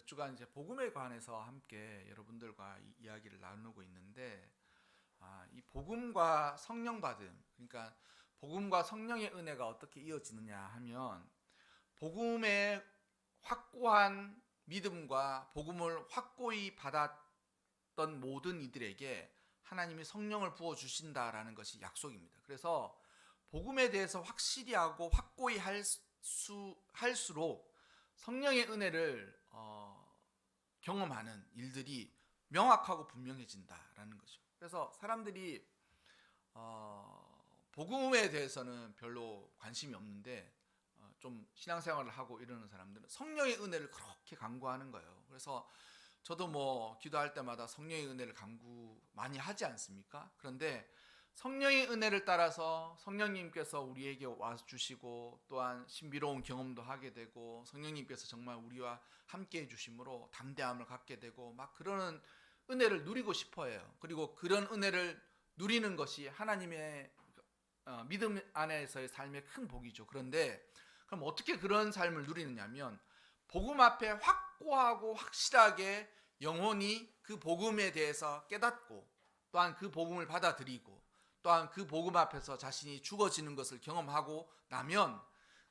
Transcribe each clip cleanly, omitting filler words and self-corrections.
몇 주간 이제 복음에 관해서 함께 여러분들과 이야기를 나누고 있는데, 이 복음과 성령 받음, 그러니까 복음과 성령의 은혜가 어떻게 이어지느냐 하면, 복음의 확고한 믿음과 복음을 확고히 받았던 모든 이들에게 하나님이 성령을 부어 주신다라는 것이 약속입니다. 그래서 복음에 대해서 확실히 하고 확고히 할수록 성령의 은혜를 경험하는 일들이 명확하고 분명해진다라는 거죠. 그래서 사람들이 복음에 대해서는 별로 관심이 없는데, 좀 신앙생활을 하고 이러는 사람들은 성령의 은혜를 그렇게 간구하는 거예요. 그래서 저도 뭐 기도할 때마다 성령의 은혜를 간구 많이 하지 않습니까? 그런데 성령의 은혜를 따라서 성령님께서 우리에게 와 주시고, 또한 신비로운 경험도 하게 되고, 성령님께서 정말 우리와 함께 해주심으로 담대함을 갖게 되고, 막 그러는 은혜를 누리고 싶어 해요. 그리고 그런 은혜를 누리는 것이 하나님의 믿음 안에서의 삶의 큰 복이죠. 그런데 그럼 어떻게 그런 삶을 누리느냐면, 복음 앞에 확고하고 확실하게 영혼이 그 복음에 대해서 깨닫고, 또한 그 복음을 받아들이고, 또한 그 복음 앞에서 자신이 죽어지는 것을 경험하고 나면,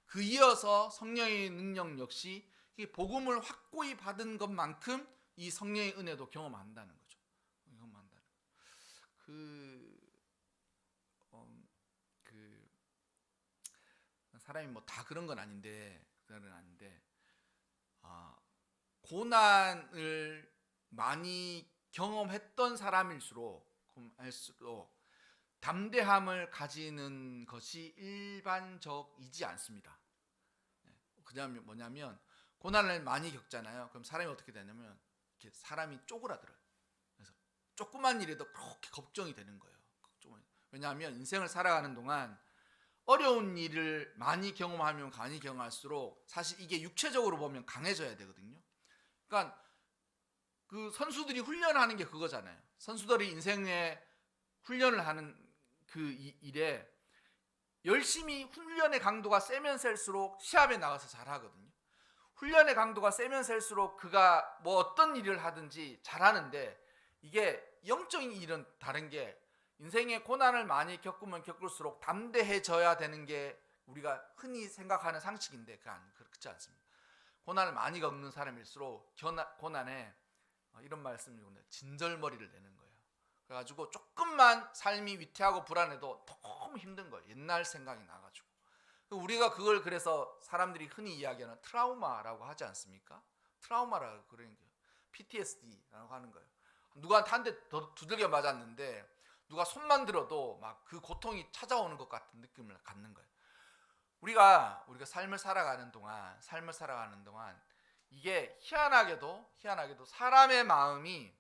그 이어서 성령의 능력 역시 이 복음을 확고히 받은 것만큼 이 성령의 은혜도 경험한다는 거죠. 경험한다는 거. 그 사람이 뭐 다 그런 건 아닌데, 고난을 많이 경험했던 사람일수록 담대함을 가지는 것이 일반적이지 않습니다. 그다음에 뭐냐면, 고난을 많이 겪잖아요. 그럼 사람이 어떻게 되냐면, 이렇게 사람이 쪼그라들어요. 그래서 조그만 일에도 그렇게 걱정이 되는 거예요. 왜냐하면 인생을 살아가는 동안 어려운 일을 많이 경험하면 많이 경험할수록 사실 이게 육체적으로 보면 강해져야 되거든요. 그러니까 그 선수들이 훈련하는 게 그거잖아요. 선수들이 인생에 훈련을 하는 그 일에 열심히 훈련의 강도가 세면 셀수록 시합에 나가서 잘하거든요. 훈련의 강도가 세면 셀수록 그가 뭐 어떤 일을 하든지 잘하는데, 이게 영적인 일은 다른 게, 인생의 고난을 많이 겪으면 겪을수록 담대해져야 되는 게 우리가 흔히 생각하는 상식인데, 그렇지 않습니다. 고난을 많이 겪는 사람일수록 고난에 이런 말씀을 진절머리를 내는 거예요. 그래가지고 조금만 삶이 위태하고 불안해도 너무 힘든 거예요. 옛날 생각이 나가지고. 우리가 그걸 그래서 사람들이 흔히 이야기하는 트라우마라고 하지 않습니까? 트라우마라고 그러는 거예요. PTSD라고 하는 거예요. 누구한테 한 대 두들겨 맞았는데 누가 손만 들어도 막 그 고통이 찾아오는 것 같은 느낌을 갖는 거예요. 우리가 삶을 살아가는 동안 이게 희한하게도 사람의 마음이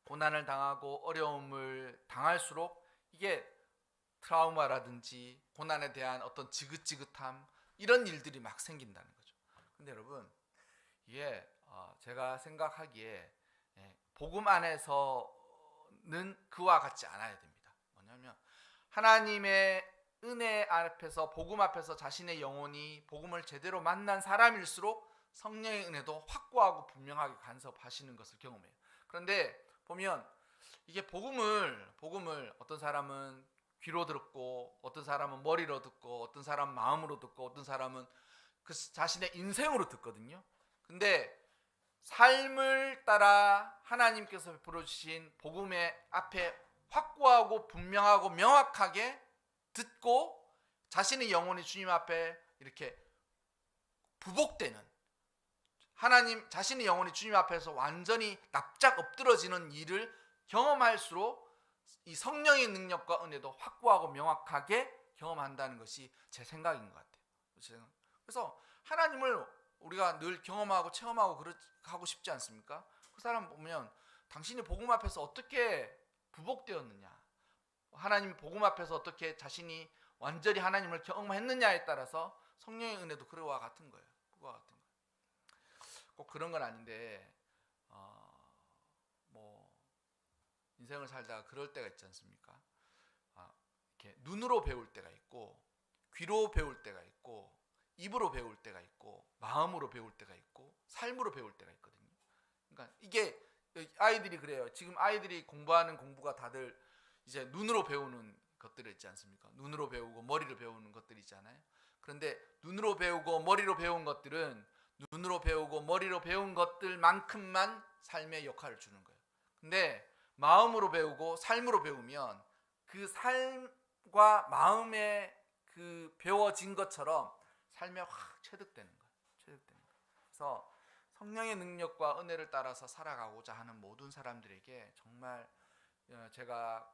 고난을 당하고 어려움을 당할수록 이게 트라우마라든지 고난에 대한 어떤 지긋지긋함, 이런 일들이 막 생긴다는 거죠. 근데 여러분, 이게 제가 생각하기에 복음 안에서는 그와 같지 않아야 됩니다. 뭐냐면, 하나님의 은혜 앞에서, 복음 앞에서 자신의 영혼이 복음을 제대로 만난 사람일수록 성령의 은혜도 확고하고 분명하게 간섭하시는 것을 경험해요. 그런데 보면 이게 복음을 어떤 사람은 귀로 듣고, 어떤 사람은 머리로 듣고, 어떤 사람은 마음으로 듣고, 어떤 사람은 그 자신의 인생으로 듣거든요. 근데 삶을 따라 하나님께서 베풀어 주신 복음의 앞에 확고하고 분명하고 명확하게 듣고, 자신의 영혼이 주님 앞에 이렇게 부복되는, 자신의 영혼이 주님 앞에서 완전히 납작 엎드러지는 일을 경험할수록 이 성령의 능력과 은혜도 확고하고 명확하게 경험한다는 것이 제 생각인 것 같아요. 그래서 하나님을 우리가 늘 경험하고 체험하고 하고 싶지 않습니까? 그 사람 보면 당신이 복음 앞에서 어떻게 부복되었느냐, 하나님 복음 앞에서 어떻게 자신이 완전히 하나님을 경험했느냐에 따라서 성령의 은혜도 그와 같은 거예요. 꼭 그런 건 아닌데, 뭐 인생을 살다가 그럴 때가 있지 않습니까? 이렇게 눈으로 배울 때가 있고, 귀로 배울 때가 있고, 입으로 배울 때가 있고 마음으로 배울 때가 있고 삶으로 배울 때가 있거든요. 그러니까 이게 아이들이 그래요. 지금 아이들이 공부하는 공부가 다들 이제 눈으로 배우는 것들이 있지 않습니까? 눈으로 배우고 머리로 배우는 것들이 있잖아요. 그런데 눈으로 배우고 머리로 배운 것들은 눈으로 배우고 머리로 배운 것들만큼만 삶의 역할을 주는 거예요. 근데 마음으로 배우고 삶으로 배우면 그 삶과 마음에 그 배워진 것처럼 삶에 확 체득되는 거예요. 체득되는 거예요. 그래서 성령의 능력과 은혜를 따라서 살아가고자 하는 모든 사람들에게 정말 제가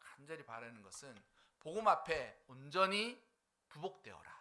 간절히 바라는 것은 복음 앞에 온전히 부복되어라.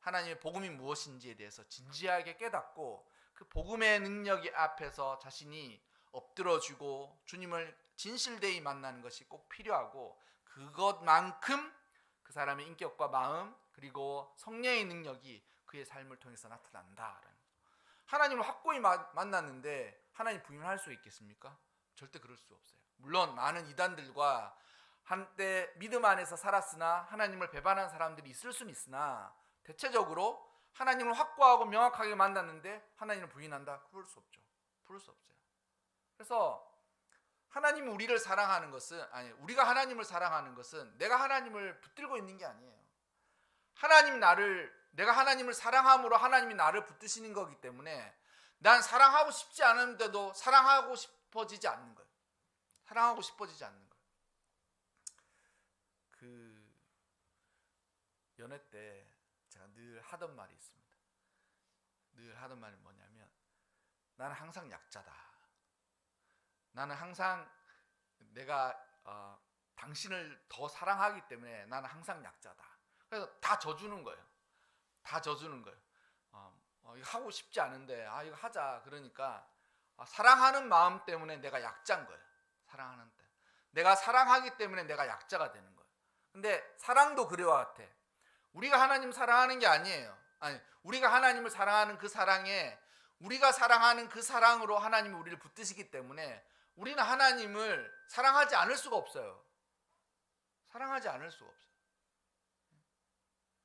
하나님의 복음이 무엇인지에 대해서 진지하게 깨닫고 그 복음의 능력이 앞에서 자신이 엎드러지고 주님을 진실되이 만나는 것이 꼭 필요하고 그것만큼 그 사람의 인격과 마음 그리고 성령의 능력이 그의 삶을 통해서 나타난다라는 거죠. 하나님을 확고히 만났는데 하나님 부인할 수 있겠습니까? 절대 그럴 수 없어요. 물론 많은 이단들과 한때 믿음 안에서 살았으나 하나님을 배반한 사람들이 있을 수는 있으나 대체적으로 하나님을 확고하고 명확하게 만났는데 하나님을 부인한다? 그럴 수 없죠. 그럴 수 없어요. 그래서 하나님이 우리를 사랑하는 것은 우리가 하나님을 사랑하는 것은 내가 하나님을 붙들고 있는 게 아니에요. 내가 하나님을 사랑함으로 하나님이 나를 붙드시는 거기 때문에 난 사랑하고 싶지 않은데도 사랑하고 싶어지지 않는 거예요. 사랑하고 싶어지지 않는 거예요. 그 연애 때 제가 늘 하던 말이 있습니다. 늘 하던 말이 뭐냐면 나는 항상 약자다. 나는 항상 내가 당신을 더 사랑하기 때문에 나는 항상 약자다. 그래서 다 져주는 거예요. 다 져주는 거예요. 이거 하고 싶지 않은데 이거 하자. 그러니까 사랑하는 마음 때문에 내가 약자인 거예요. 사랑하는 때. 내가 사랑하기 때문에 내가 약자가 되는 거예요. 근데 사랑도 그래와 같아. 우리가 하나님 사랑하는 게 아니에요. 우리가 하나님을 사랑하는 그 사랑에 우리가 사랑하는 그 사랑으로 하나님이 우리를 붙드시기 때문에 우리는 하나님을 사랑하지 않을 수가 없어요. 사랑하지 않을 수가 없어요.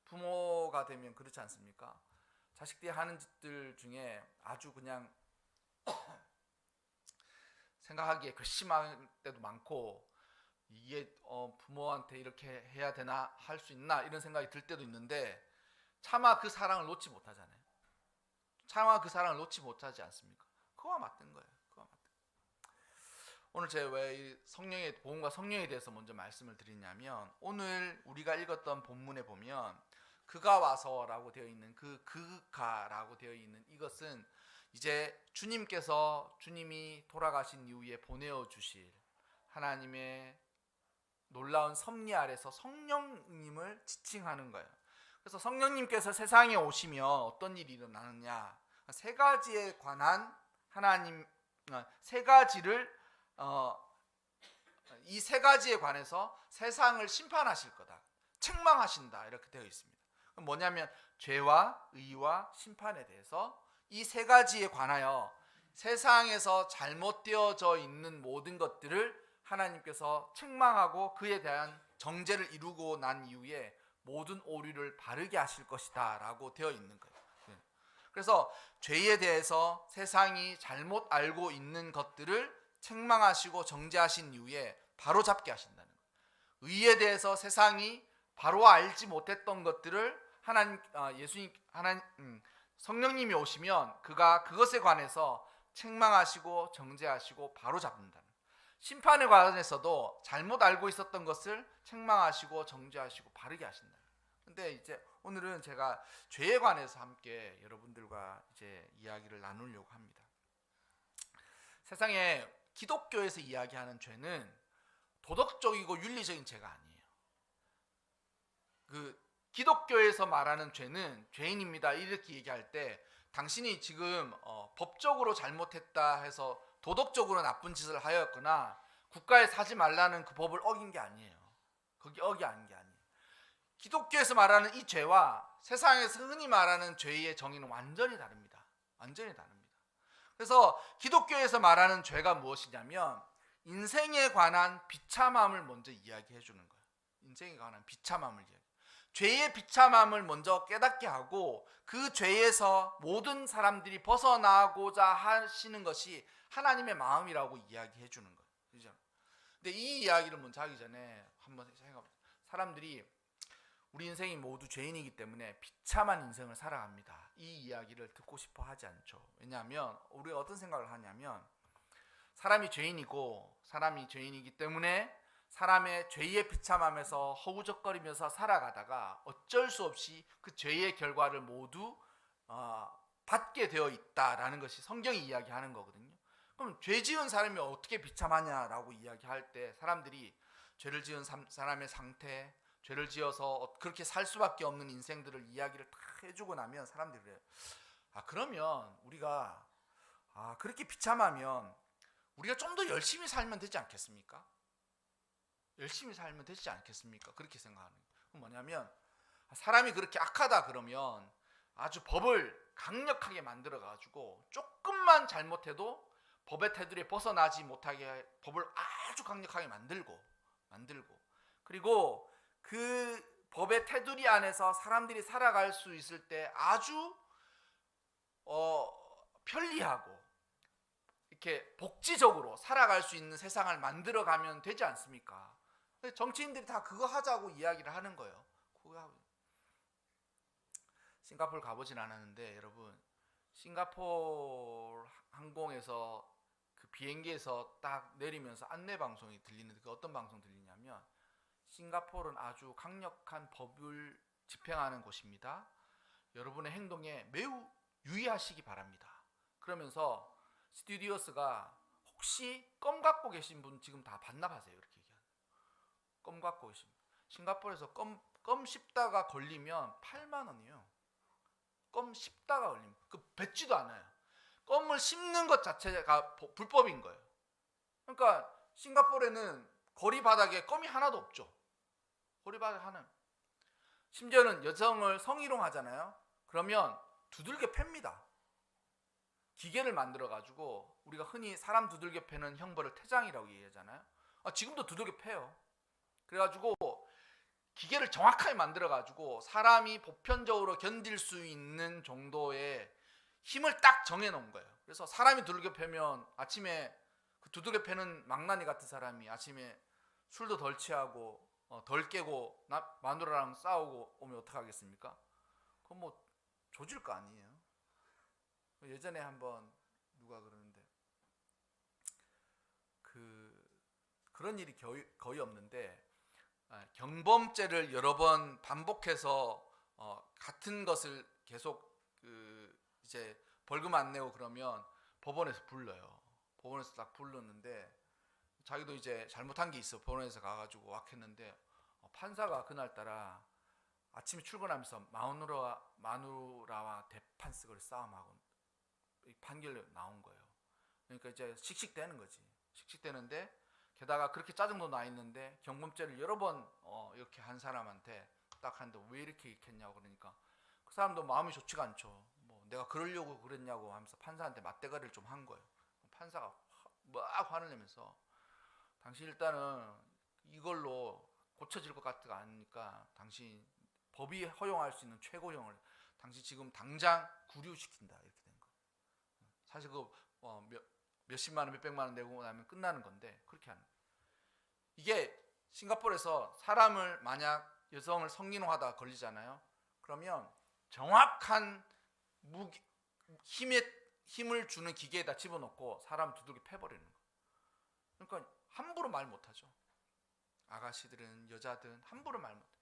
부모가 되면 그렇지 않습니까? 자식들이 하는 짓들 중에 아주 그냥 생각하기에 괘씸할 때도 많고 이게 부모한테 이렇게 해야 되나 할 수 있나 이런 생각이 들 때도 있는데 차마 그 사랑을 놓지 못하잖아요. 차마 그 사랑을 놓지 못하지 않습니까? 그거와 맞는 거예요. 그거와 맞는 거예요. 오늘 제가 왜 성령의 복음과 성령에 대해서 먼저 말씀을 드리냐면 오늘 우리가 읽었던 본문에 보면 그가 와서라고 되어 있는 그가라고 되어 있는 이것은 이제 주님이 돌아가신 이후에 보내어 주실 하나님의 놀라운 섭리 아래서 성령님을 지칭하는 거예요. 그래서 성령님께서 세상에 오시면 어떤 일이 일어나느냐? 세 가지에 관한 세 가지를 이 세 가지에 관해서 세상을 심판하실 거다. 책망하신다. 이렇게 되어 있습니다. 뭐냐면 죄와 의와 심판에 대해서 이 세 가지에 관하여 세상에서 잘못되어져 있는 모든 것들을 하나님께서 책망하고 그에 대한 정죄를 이루고 난 이후에 모든 오류를 바르게 하실 것이다 라고 되어 있는 거예요. 그래서 죄에 대해서 세상이 잘못 알고 있는 것들을 책망하시고 정죄하신 이후에 바로잡게 하신다는 거예요. 의에 대해서 세상이 바로 알지 못했던 것들을 성령님이 오시면 그가 그것에 관해서 책망하시고 정죄하시고 바로잡는다는 거예요. 심판에 관해서도 잘못 알고 있었던 것을 책망하시고 정죄하시고 바르게 하신다. 근데 이제 오늘은 제가 죄에 관해서 함께 여러분들과 이제 이야기를 나누려고 합니다. 세상에 기독교에서 이야기하는 죄는 도덕적이고 윤리적인 죄가 아니에요. 기독교에서 말하는 죄는 죄인입니다. 이렇게 얘기할 때 당신이 지금 법적으로 잘못했다 해서 도덕적으로 나쁜 짓을 하였거나 국가에 사지 말라는 그 법을 어긴 게 아니에요. 거기 어긴 게 아니에요. 기독교에서 말하는 이 죄와 세상에서 흔히 말하는 죄의 정의는 완전히 다릅니다. 완전히 다릅니다. 그래서 기독교에서 말하는 죄가 무엇이냐면 인생에 관한 비참함을 먼저 이야기해 주는 거예요. 인생에 관한 비참함을 이야기. 죄의 비참함을 먼저 깨닫게 하고 그 죄에서 모든 사람들이 벗어나고자 하시는 것이 하나님의 마음이라고 이야기해 주는 거예요. 그죠? 근데 이 이야기를 먼저 하기 전에 한번 생각해보세요. 사람들이 우리 인생이 모두 죄인이기 때문에 비참한 인생을 살아갑니다. 이 이야기를 듣고 싶어 하지 않죠. 왜냐하면 우리가 어떤 생각을 하냐면 사람이 죄인이기 때문에 사람의 죄의 비참함에서 허우적거리면서 살아가다가 어쩔 수 없이 그 죄의 결과를 모두 받게 되어 있다라는 것이 성경이 이야기하는 거거든요. 그럼 죄 지은 사람이 어떻게 비참하냐라고 이야기할 때 사람들이 죄를 지은 사람의 상태, 죄를 지어서 그렇게 살 수밖에 없는 인생들을 이야기를 다 해주고 나면 사람들이 그래요. 그러면 우리가 그렇게 비참하면 우리가 좀 더 열심히 살면 되지 않겠습니까? 열심히 살면 되지 않겠습니까? 그렇게 생각하는 거예요. 뭐냐면 사람이 그렇게 악하다 그러면 아주 법을 강력하게 만들어 가지고 조금만 잘못해도 법의 테두리에 벗어나지 못하게 법을 아주 강력하게 만들고 그리고 그 법의 테두리 안에서 사람들이 살아갈 수 있을 때 아주 편리하고 이렇게 복지적으로 살아갈 수 있는 세상을 만들어 가면 되지 않습니까? 정치인들이 다 그거 하자고 이야기를 하는 거예요. 싱가포르 가보진 않았는데 여러분, 싱가포르 항공에서 그 비행기에서 딱 내리면서 안내 방송이 들리는데 그 어떤 방송 들리냐면 싱가포르는 아주 강력한 법을 집행하는 곳입니다. 여러분의 행동에 매우 유의하시기 바랍니다. 그러면서 스튜디오스가 혹시 껌 갖고 계신 분 지금 다 반납하세요 이렇게 얘기하는. 껌 갖고 계신 분. 싱가포르에서 껌 씹다가 걸리면 8만 원이에요. 껌 씹다가 걸리면 그 뱉지도 않아요. 껌을 씹는 것 자체가 불법인 거예요. 그러니까 싱가포르에는 거리 바닥에 껌이 하나도 없죠. 거리 바닥에 하나. 심지어는 여성을 성희롱 하잖아요. 그러면 두들겨 팹니다. 기계를 만들어 가지고 우리가 흔히 사람 두들겨 패는 형벌을 태장이라고 얘기하잖아요. 지금도 두들겨 패요. 그래가지고 기계를 정확하게 만들어 가지고 사람이 보편적으로 견딜 수 있는 정도의 힘을 딱 정해 놓은 거예요. 그래서 사람이 두들겨 패면 아침에 그 두들겨 패는 망나니 같은 사람이 아침에 술도 덜 취하고 덜 깨고 마누라랑 싸우고 오면 어떡하겠습니까? 그건 뭐 조질 거 아니에요. 예전에 한번 누가 그러는데 그런 일이 거의 없는데 경범죄를 여러 번 반복해서 같은 것을 계속 이제 벌금 안 내고 그러면 법원에서 불러요. 법원에서 딱 불렀는데 자기도 이제 잘못한 게 있어. 법원에서 가가지고 왁했는데 판사가 그날따라 아침에 출근하면서 마누라와 대판석을 싸움하고 판결이 나온 거예요. 그러니까 이제 씩씩대는 거지. 씩씩대는데 게다가 그렇게 짜증도 나 있는데 경범죄를 여러 번 이렇게 한 사람한테 딱 하는데 왜 이렇게 했냐고 그러니까 그 사람도 마음이 좋지가 않죠. 뭐 내가 그러려고 그랬냐고 하면서 판사한테 맞대가리를 좀 한 거예요. 판사가 막 화를 내면서 당신 일단은 이걸로 고쳐질 것 같지가 않으니까 당신 법이 허용할 수 있는 최고형을 당신 지금 당장 구류시킨다 이렇게 된 거예요. 사실 그 몇십만 원, 몇백만 원 내고 나면 끝나는 건데 그렇게 하는 거예요. 이게 싱가포르에서 사람을 만약 여성을 성희롱하다가 걸리잖아요. 그러면 정확한 힘을 주는 기계에다 집어넣고 사람 두들겨 패버리는 거예요. 그러니까 함부로 말 못하죠. 아가씨들은 여자든 함부로 말 못해요.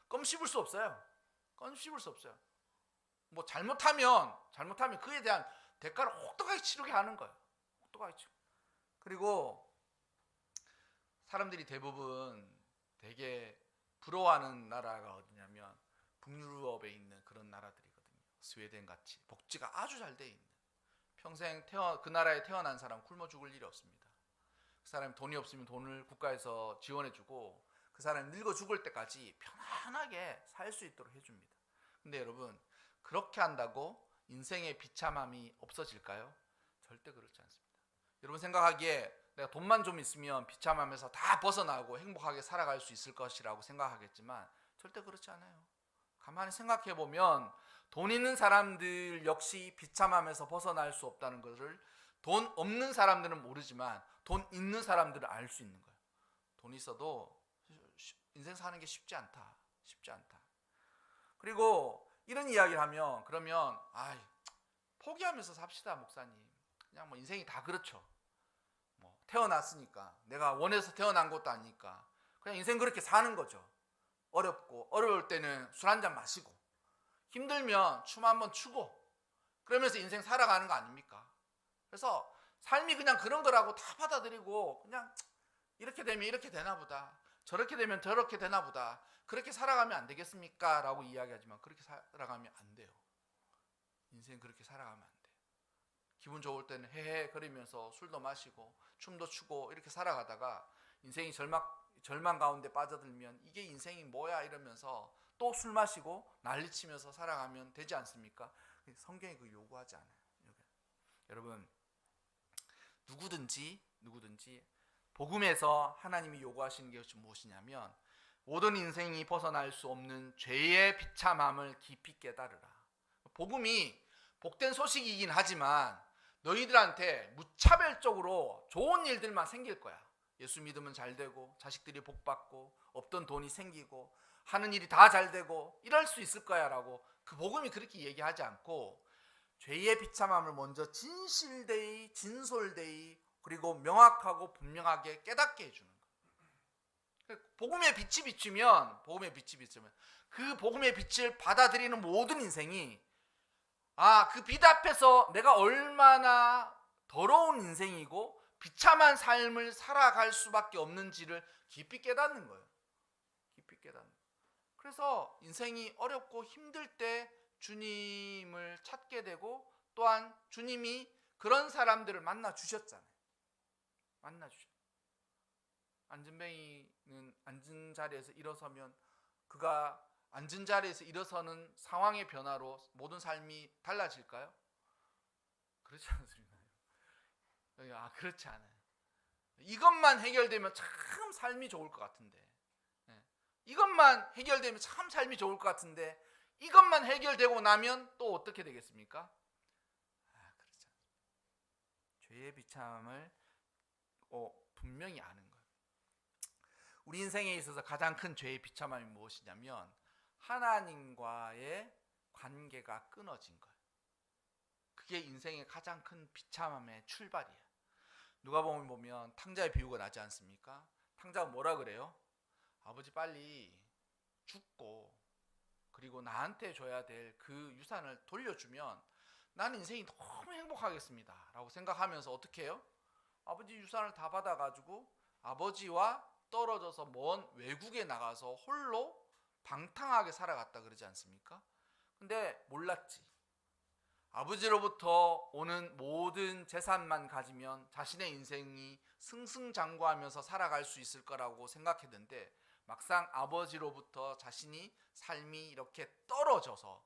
껌 씹을 수 없어요. 껌 씹을 수 없어요. 뭐 잘못하면 그에 대한 대가를 혹독하게 치르게 하는 거예요. 혹독하게 치르. 그리고 사람들이 대부분 되게 부러워하는 나라가 어디냐면 북유럽에 있는 그런 나라들이거든요. 스웨덴 같이 복지가 아주 잘 돼 있는. 평생 그 나라에 태어난 사람 굶어 죽을 일이 없습니다. 그 사람이 돈이 없으면 돈을 국가에서 지원해주고 그 사람이 늙어 죽을 때까지 편안하게 살 수 있도록 해줍니다. 근데 여러분 그렇게 한다고 인생의 비참함이 없어질까요? 절대 그렇지 않습니다. 여러분 생각하기에 내가 돈만 좀 있으면 비참함에서 다 벗어나고 행복하게 살아갈 수 있을 것이라고 생각하겠지만 절대 그렇지 않아요. 가만히 생각해 보면 돈 있는 사람들 역시 비참함에서 벗어날 수 없다는 것을 돈 없는 사람들은 모르지만 돈 있는 사람들은 알 수 있는 거예요. 돈 있어도 인생 사는 게 쉽지 않다. 쉽지 않다. 그리고 이런 이야기를 하면 그러면 포기하면서 삽시다 목사님. 그냥 뭐 인생이 다 그렇죠. 뭐 태어났으니까 내가 원해서 태어난 것도 아니니까 그냥 인생 그렇게 사는 거죠. 어렵고 어려울 때는 술 한잔 마시고 힘들면 춤 한번 추고 그러면서 인생 살아가는 거 아닙니까? 그래서 삶이 그냥 그런 거라고 다 받아들이고 그냥 이렇게 되면 이렇게 되나 보다. 저렇게 되면 저렇게 되나 보다. 그렇게 살아가면 안 되겠습니까? 라고 이야기하지만 그렇게 살아가면 안 돼요. 인생 그렇게 살아가면 안 돼요. 기분 좋을 때는 헤헤 거리면서 술도 마시고 춤도 추고 이렇게 살아가다가 인생이 절망 가운데 빠져들면 이게 인생이 뭐야 이러면서 또 술 마시고 난리치면서 살아가면 되지 않습니까? 성경이 그 요구하지 않아요. 여러분 누구든지 복음에서 하나님이 요구하시는 것이 무엇이냐면 모든 인생이 벗어날 수 없는 죄의 비참함을 깊이 깨달으라. 복음이 복된 소식이긴 하지만 너희들한테 무차별적으로 좋은 일들만 생길 거야. 예수 믿으면 잘 되고 자식들이 복 받고 없던 돈이 생기고 하는 일이 다 잘 되고 이럴 수 있을 거야 라고 그 복음이 그렇게 얘기하지 않고 죄의 비참함을 먼저 진실되이 진솔되이 그리고 명확하고 분명하게 깨닫게 해주는 거예요. 복음의 빛이 비추면 그 복음의 빛을 받아들이는 모든 인생이 그 빛 앞에서 내가 얼마나 더러운 인생이고 비참한 삶을 살아갈 수밖에 없는지를 깊이 깨닫는 거예요. 깊이 깨닫는 거예요. 그래서 인생이 어렵고 힘들 때 주님을 찾게 되고 또한 주님이 그런 사람들을 만나 주셨잖아요. 안전뱅이는 앉은 자리에서 일어서면 그가 앉은 자리에서 일어서는 상황의 변화로 모든 삶이 달라질까요? 그렇지 않습니다. 그렇지 않아요. 이것만 해결되면 참 삶이 좋을 것 같은데 이것만 해결되면 참 삶이 좋을 것 같은데 이것만 해결되고 나면 또 어떻게 되겠습니까? 그렇지 않습니다. 죄의 비참함을 분명히 아는 거예요. 우리 인생에 있어서 가장 큰 죄의 비참함이 무엇이냐면 하나님과의 관계가 끊어진 거예요. 그게 인생의 가장 큰 비참함의 출발이에요. 누가복음 보면 탕자의 비유가 나지 않습니까? 탕자가 뭐라 그래요? 아버지 빨리 죽고 그리고 나한테 줘야 될 그 유산을 돌려주면 나는 인생이 너무 행복하겠습니다 라고 생각하면서 어떻게 해요? 아버지 유산을 다 받아가지고 아버지와 떨어져서 먼 외국에 나가서 홀로 방탕하게 살아갔다 그러지 않습니까? 근데 몰랐지. 아버지로부터 오는 모든 재산만 가지면 자신의 인생이 승승장구하면서 살아갈 수 있을 거라고 생각했는데 막상 아버지로부터 자신이 삶이 이렇게 떨어져서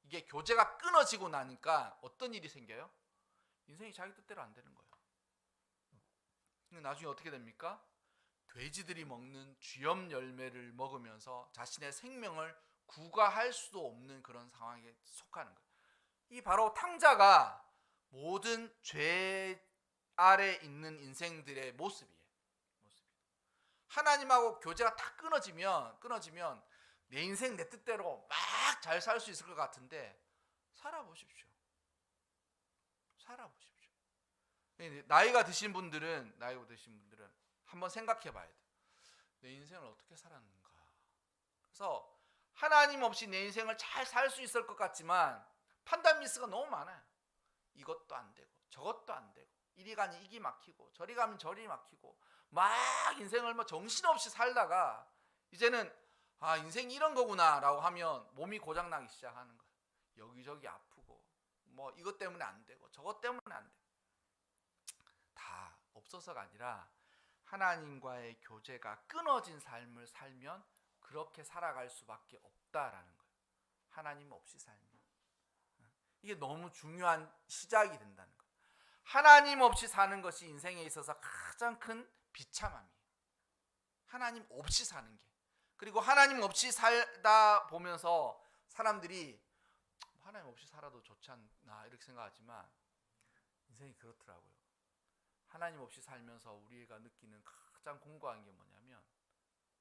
이게 교제가 끊어지고 나니까 어떤 일이 생겨요? 인생이 자기 뜻대로 안 되는 거예요. 나중에 어떻게 됩니까? 돼지들이 먹는 쥐염 열매를 먹으면서 자신의 생명을 구가할 수도 없는 그런 상황에 속하는 거예요. 이 바로 탕자가 모든 죄 아래 있는 인생들의 모습이에요. 하나님하고 교제가 다 끊어지면 내 인생 내 뜻대로 막 잘 살 수 있을 것 같은데 살아보십시오. 나이가 드신 분들은 한번 생각해 봐야 돼요. 내 인생을 어떻게 살았는가. 그래서 하나님 없이 내 인생을 잘 살 수 있을 것 같지만 판단 미스가 너무 많아요. 이것도 안 되고 저것도 안 되고 이리 가니 이기 막히고 저리 가면 저리 막히고 막 인생을 정신없이 살다가 이제는 인생이 이런 거구나 라고 하면 몸이 고장나기 시작하는 거예요. 여기저기 아프고 이것 때문에 안 되고 저것 때문에 안 되고 다 없어서가 아니라 하나님과의 교제가 끊어진 삶을 살면 그렇게 살아갈 수밖에 없다라는 거예요. 하나님 없이 살면 이게 너무 중요한 시작이 된다는 거예요. 하나님 없이 사는 것이 인생에 있어서 가장 큰 비참함이에요. 하나님 없이 사는 게. 그리고 하나님 없이 살다 보면서 사람들이 하나님 없이 살아도 좋지 않나 이렇게 생각하지만 인생이 그렇더라고요. 하나님 없이 살면서 우리가 느끼는 가장 공고한 게 뭐냐면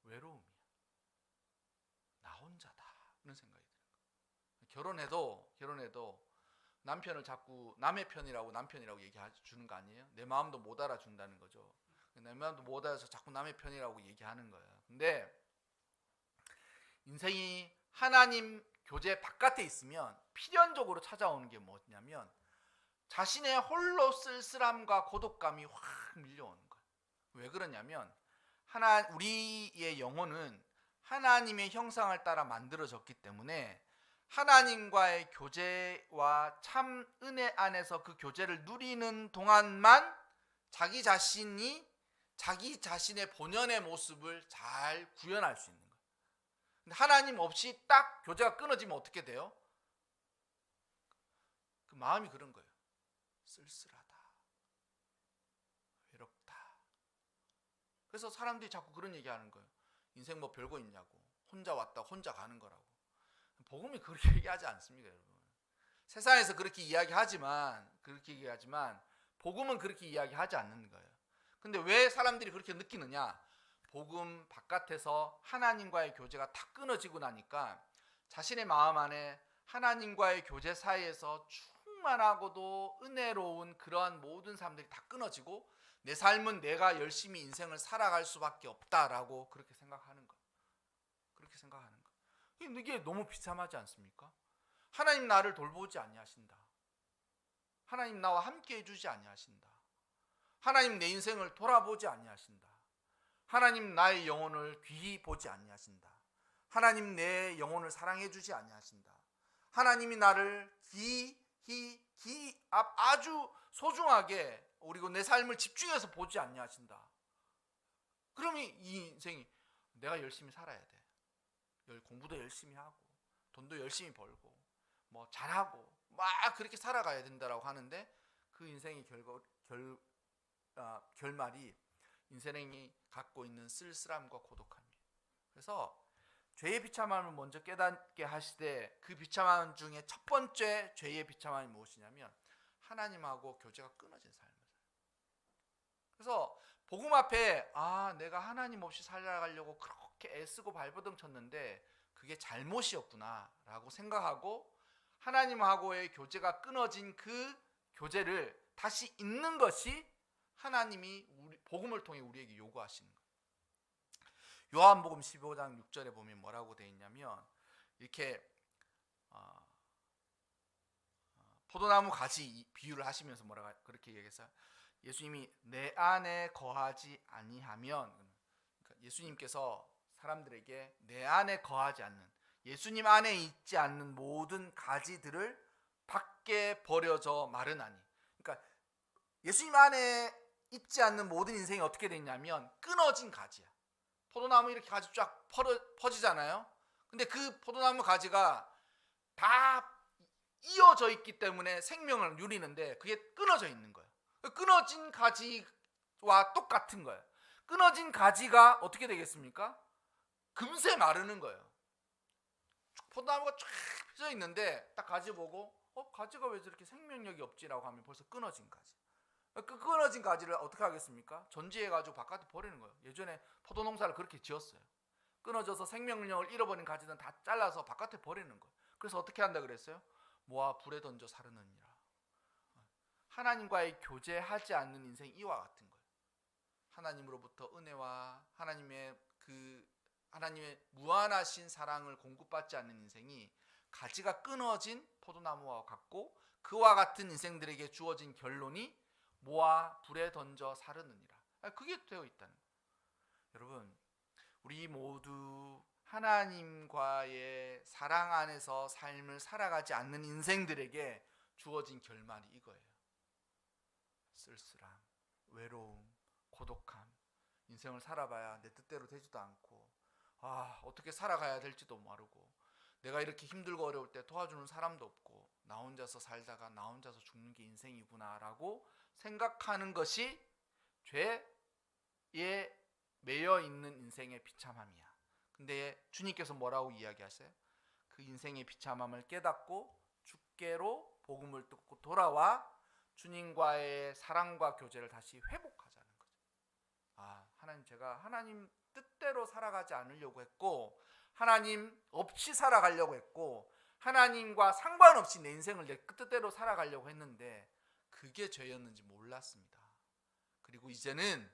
외로움이야. 나 혼자다 이런 생각이 드는 거예요. 결혼해도 남편을 자꾸 남의 편이라고 남편이라고 얘기해 주는 거 아니에요? 내 마음도 못 알아준다는 거죠. 내 마음도 못 알아서 자꾸 남의 편이라고 얘기하는 거예요. 근데 인생이 하나님 교제 바깥에 있으면 필연적으로 찾아오는 게 뭐냐면 자신의 홀로 쓸쓸함과 고독감이 확 밀려오는 거예요. 왜 그러냐면 우리의 영혼은 하나님의 형상을 따라 만들어졌기 때문에 하나님과의 교제와 참 은혜 안에서 그 교제를 누리는 동안만 자기 자신이 자기 자신의 본연의 모습을 잘 구현할 수 있는 거예요. 근데 하나님 없이 딱 교제가 끊어지면 어떻게 돼요? 그 마음이 그런 거예요. 쓸쓸하다, 외롭다. 그래서 사람들이 자꾸 그런 얘기하는 거예요. 인생 뭐 별거 있냐고, 혼자 왔다 혼자 가는 거라고. 복음이 그렇게 얘기하지 않습니다, 여러분. 세상에서 그렇게 이야기하지만 복음은 그렇게 이야기하지 않는 거예요. 근데 왜 사람들이 그렇게 느끼느냐? 복음 바깥에서 하나님과의 교제가 다 끊어지고 나니까 자신의 마음 안에 하나님과의 교제 사이에서 충만하고도 은혜로운 그러한 모든 사람들이 다 끊어지고 내 삶은 내가 열심히 인생을 살아갈 수밖에 없다라고 그렇게 생각하는 거예요. 그렇게 생각하는 거예요. 이게 너무 비참하지 않습니까? 하나님 나를 돌보지 아니하신다. 하나님 나와 함께 해주지 아니하신다. 하나님 내 인생을 돌아보지 아니하신다. 하나님 나의 영혼을 귀히 보지 아니하신다. 하나님 내 영혼을 사랑해 주지 아니하신다. 하나님이 나를 아주 소중하게 그리고 내 삶을 집중해서 보지 아니하신다. 그러면 이 인생이 내가 열심히 살아야 돼. 공부도 열심히 하고 돈도 열심히 벌고 뭐 잘하고 막 그렇게 살아가야 된다라고 하는데 그 인생의 결말이 인생이 갖고 있는 쓸쓸함과 고독함이에요. 그래서 죄의 비참함을 먼저 깨닫게 하시되 그 비참함 중에 첫 번째 죄의 비참함이 무엇이냐면 하나님하고 교제가 끊어진 삶을 살아요. 그래서 복음 앞에 내가 하나님 없이 살아가려고 그렇게 애쓰고 발버둥 쳤는데 그게 잘못이었구나 라고 생각하고 하나님하고의 교제가 끊어진 그 교제를 다시 잇는 것이 하나님이 복음을 통해 우리에게 요구하시는 거예요. 요한복음 15장 6절에 보면 뭐라고 되어 있냐면 이렇게 포도나무 가지 비유를 하시면서 뭐라고 그렇게 얘기했어요. 예수님이 내 안에 거하지 아니하면, 그러니까 예수님께서 사람들에게 내 안에 거하지 않는, 예수님 안에 있지 않는 모든 가지들을 밖에 버려져 마르나니, 그러니까 예수님 안에 있지 않는 모든 인생이 어떻게 됐냐면 끊어진 가지야. 포도나무 이렇게 가지 쫙 퍼지잖아요. 근데 그 포도나무 가지가 다 이어져 있기 때문에 생명을 누리는데 그게 끊어져 있는 거예요. 끊어진 가지와 똑같은 거예요. 끊어진 가지가 어떻게 되겠습니까? 금세 마르는 거예요. 포도나무가 쫙 펴져 있는데 딱 가지 보고 가지가 왜 저렇게 생명력이 없지라고 하면 벌써 끊어진 가지. 그 끊어진 가지를 어떻게 하겠습니까? 전지해가지고 바깥에 버리는 거예요. 예전에 포도농사를 그렇게 지었어요. 끊어져서 생명력을 잃어버린 가지는 다 잘라서 바깥에 버리는 거예요. 그래서 어떻게 한다 그랬어요? 모아 불에 던져 사르느니라. 하나님과의 교제하지 않는 인생 이와 같은 거예요. 하나님으로부터 은혜와 하나님의 무한하신 사랑을 공급받지 않는 인생이 가지가 끊어진 포도나무와 같고 그와 같은 인생들에게 주어진 결론이 모아 불에 던져 사르느니라. 그게 되어 있다는 거예요. 여러분, 우리 모두 하나님과의 사랑 안에서 삶을 살아가지 않는 인생들에게 주어진 결말이 이거예요. 쓸쓸함, 외로움, 고독함. 인생을 살아봐야 내 뜻대로 되지도 않고 어떻게 살아가야 될지도 모르고 내가 이렇게 힘들고 어려울 때 도와주는 사람도 없고 나 혼자서 살다가 나 혼자서 죽는 게 인생이구나 라고 생각하는 것이 죄에 매여 있는 인생의 비참함이야. 근데 주님께서 뭐라고 이야기하세요? 그 인생의 비참함을 깨닫고 주께로 복음을 듣고 돌아와 주님과의 사랑과 교제를 다시 회복하자는 거죠. 하나님, 제가 하나님 뜻대로 살아가지 않으려고 했고 하나님 없이 살아가려고 했고 하나님과 상관없이 내 인생을 내 뜻대로 살아가려고 했는데 그게 죄였는지 몰랐습니다. 그리고 이제는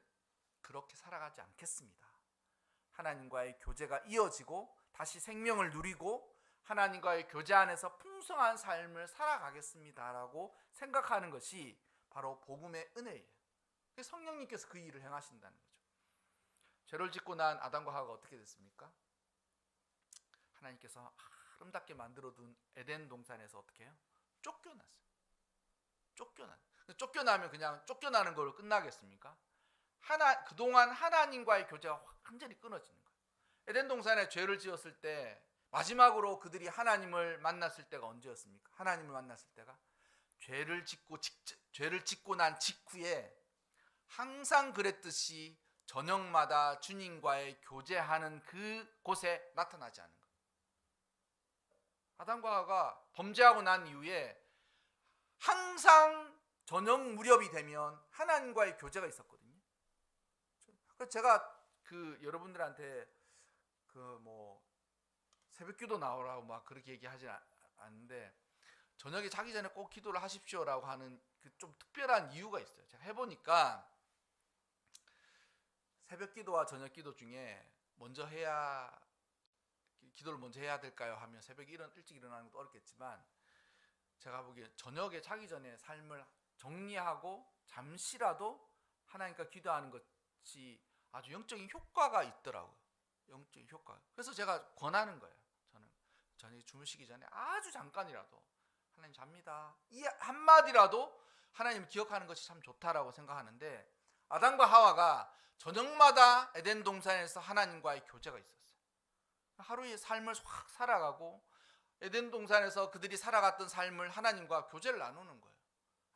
그렇게 살아가지 않겠습니다. 하나님과의 교제가 이어지고 다시 생명을 누리고 하나님과의 교제 안에서 풍성한 삶을 살아가겠습니다라고 생각하는 것이 바로 복음의 은혜예요. 성령님께서 그 일을 행하신다는 거죠. 죄를 짓고 난 아담과 하와가 어떻게 됐습니까? 하나님께서 아름답게 만들어둔 에덴 동산에서 어떻게 해요? 쫓겨났어요. 쫓겨나면 그냥 쫓겨나는 걸로 끝나겠습니까? 그동안 하나님과의 교제가 완전히 끊어지는 거예요. 에덴 동산에 죄를 지었을 때 마지막으로 그들이 하나님을 만났을 때가 언제였습니까? 하나님을 만났을 때가 죄를 짓고 난 직후에 항상 그랬듯이 저녁마다 주님과의 교제하는 그곳에 나타나지 않은 거예요. 아담과 하와가 범죄하고 난 이후에 항상 저녁 무렵이 되면 하나님과의 교제가 있었거든요. 그래서 제가 여러분들한테 새벽기도 나오라고 막 그렇게 얘기하지 않는데 저녁에 자기 전에 꼭 기도를 하십시오라고 하는 그 좀 특별한 이유가 있어요. 제가 해보니까 새벽기도와 저녁기도 중에 기도를 먼저 해야 될까요? 하면 새벽에 일찍 일어나는 것도 어렵겠지만 제가 보기에 저녁에 자기 전에 삶을 정리하고 잠시라도 하나님과 기도하는 것이 아주 영적인 효과가 있더라고요. 영적인 효과. 그래서 제가 권하는 거예요. 저녁에 주무시기 전에 아주 잠깐이라도 하나님 잡니다. 이 한마디라도 하나님을 기억하는 것이 참 좋다라고 생각하는데 아담과 하와가 저녁마다 에덴 동산에서 하나님과의 교제가 있었어요. 하루의 삶을 확 살아가고 에덴 동산에서 그들이 살아갔던 삶을 하나님과 교제를 나누는 거예요.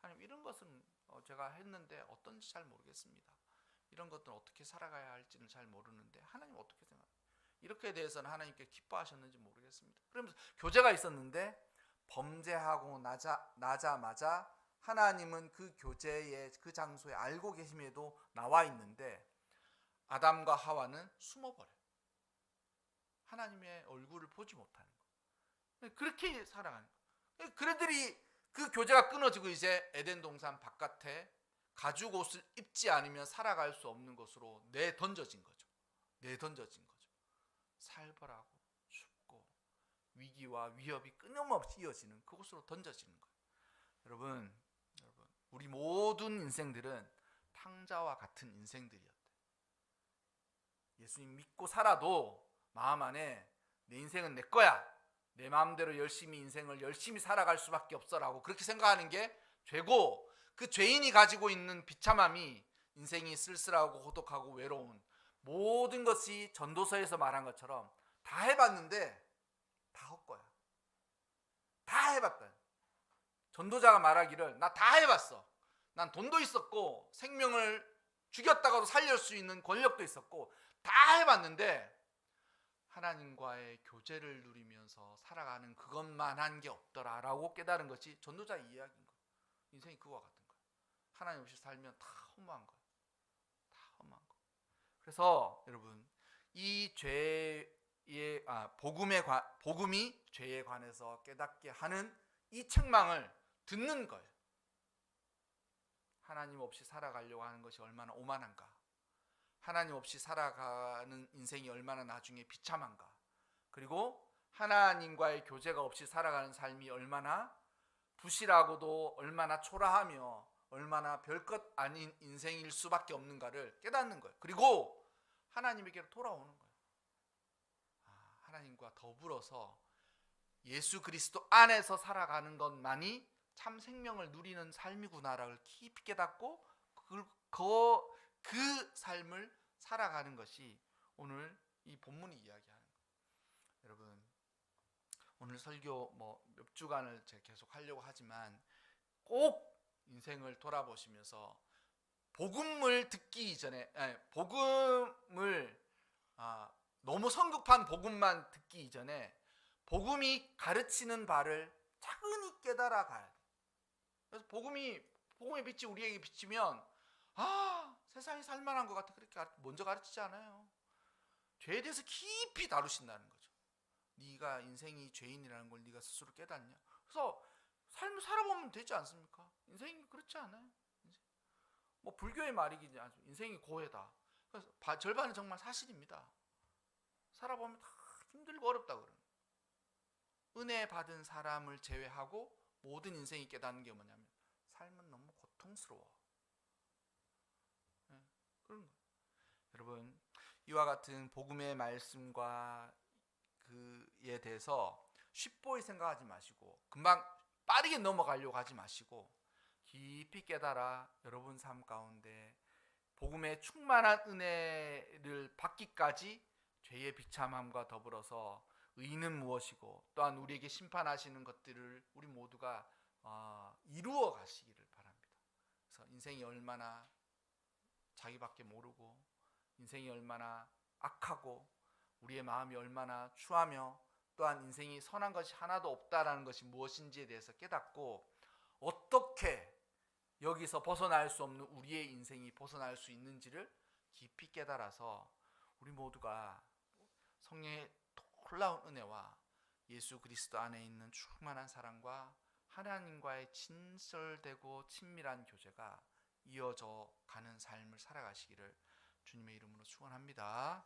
하나님, 이런 것은 제가 했는데 어떤지 잘 모르겠습니다. 이런 것들은 어떻게 살아가야 할지는 잘 모르는데 하나님 어떻게 생각해요? 이렇게 대해서는 하나님께 기뻐하셨는지 모르겠습니다. 그러면서 교제가 있었는데 범죄하고 나자마자 하나님은 그 교제의 그 장소에 알고 계심에도 나와 있는데 아담과 하와는 숨어버려요. 하나님의 얼굴을 보지 못하는 거예요. 그렇게 살아가는 거예요. 그들이 그 교제가 끊어지고 이제 에덴 동산 바깥에 가죽 옷을 입지 않으면 살아갈 수 없는 것으로 내던져진 거죠. 살벌하고 춥고 위기와 위협이 끊임없이 이어지는 그곳으로 던져지는 거예요. 여러분, 우리 모든 인생들은 탕자와 같은 인생들이었대요. 예수님 믿고 살아도 마음 안에 내 인생은 내 거야, 내 마음대로 인생을 열심히 살아갈 수밖에 없어라고 그렇게 생각하는 게 죄고, 그 죄인이 가지고 있는 비참함이 인생이 쓸쓸하고 고독하고 외로운 모든 것이 전도서에서 말한 것처럼 다 해봤는데 다 헛거야. 다 해봤다. 전도자가 말하기를 나 다 해봤어. 난 돈도 있었고 생명을 죽였다가도 살릴 수 있는 권력도 있었고 다 해봤는데 하나님과의 교제를 누리면서 살아가는 그것만 한 게 없더라라고 깨달은 것이 전도자의 이야기인 거예요. 인생이 그와 같은 거예요. 하나님 없이 살면 다 허무한 거예요. 그래서 여러분, 이 복음이 죄에 관해서 깨닫게 하는 이 책망을 듣는 거예요. 하나님 없이 살아가려고 하는 것이 얼마나 오만한가, 하나님 없이 살아가는 인생이 얼마나 나중에 비참한가, 그리고 하나님과의 교제가 없이 살아가는 삶이 얼마나 부실하고도 얼마나 초라하며 얼마나 별것 아닌 인생일 수밖에 없는가를 깨닫는 거예요. 그리고 하나님에게로 돌아오는 거예요. 하나님과 더불어서 예수 그리스도 안에서 살아가는 것만이 참 생명을 누리는 삶이구나를 깊이 깨닫고 그 삶을 살아가는 것이 오늘 이 본문이 이야기하는 거예요. 여러분, 오늘 설교 몇 주간을 제가 계속 하려고 하지만 꼭 인생을 돌아보시면서 복음을 듣기 이전에, 복음을 너무 성급한 복음만 듣기 이전에 복음이 가르치는 바를 차근히 깨달아 가야 돼. 그래서 복음의 빛이 우리에게 비치면 세상이 살만한 것 같아. 그렇게 먼저 가르치지 않아요. 죄에 대해서 깊이 다루신다는 거죠. 네가 인생이 죄인이라는 걸 네가 스스로 깨닫냐? 그래서 삶을 살아보면 되지 않습니까? 인생이 그렇지 않아요. 뭐 불교의 말이긴 하죠. 인생이 고해다. 그래서 절반은 정말 사실입니다. 살아보면 다 힘들고 어렵다 그러는. 은혜 받은 사람을 제외하고 모든 인생이 깨닫는 게 뭐냐면 삶은 너무 고통스러워. 네, 그런 거예요. 여러분, 이와 같은 복음의 말씀과 그에 대해서 쉽보이 생각하지 마시고 금방 빠르게 넘어가려고 하지 마시고 깊이 깨달아 여러분 삶 가운데 복음의 충만한 은혜를 받기까지 죄의 비참함과 더불어서 의는 무엇이고 또한 우리에게 심판하시는 것들을 우리 모두가 이루어 가시기를 바랍니다. 그래서 인생이 얼마나 자기밖에 모르고 인생이 얼마나 악하고 우리의 마음이 얼마나 추하며 또한 인생이 선한 것이 하나도 없다라는 것이 무엇인지에 대해서 깨닫고 어떻게 여기서 벗어날 수 없는 우리의 인생이 벗어날 수 있는지를 깊이 깨달아서 우리 모두가 성령의 놀라운 은혜와 예수 그리스도 안에 있는 충만한 사랑과 하나님과의 진솔되고 친밀한 교제가 이어져 가는 삶을 살아가시기를 주님의 이름으로 축원합니다.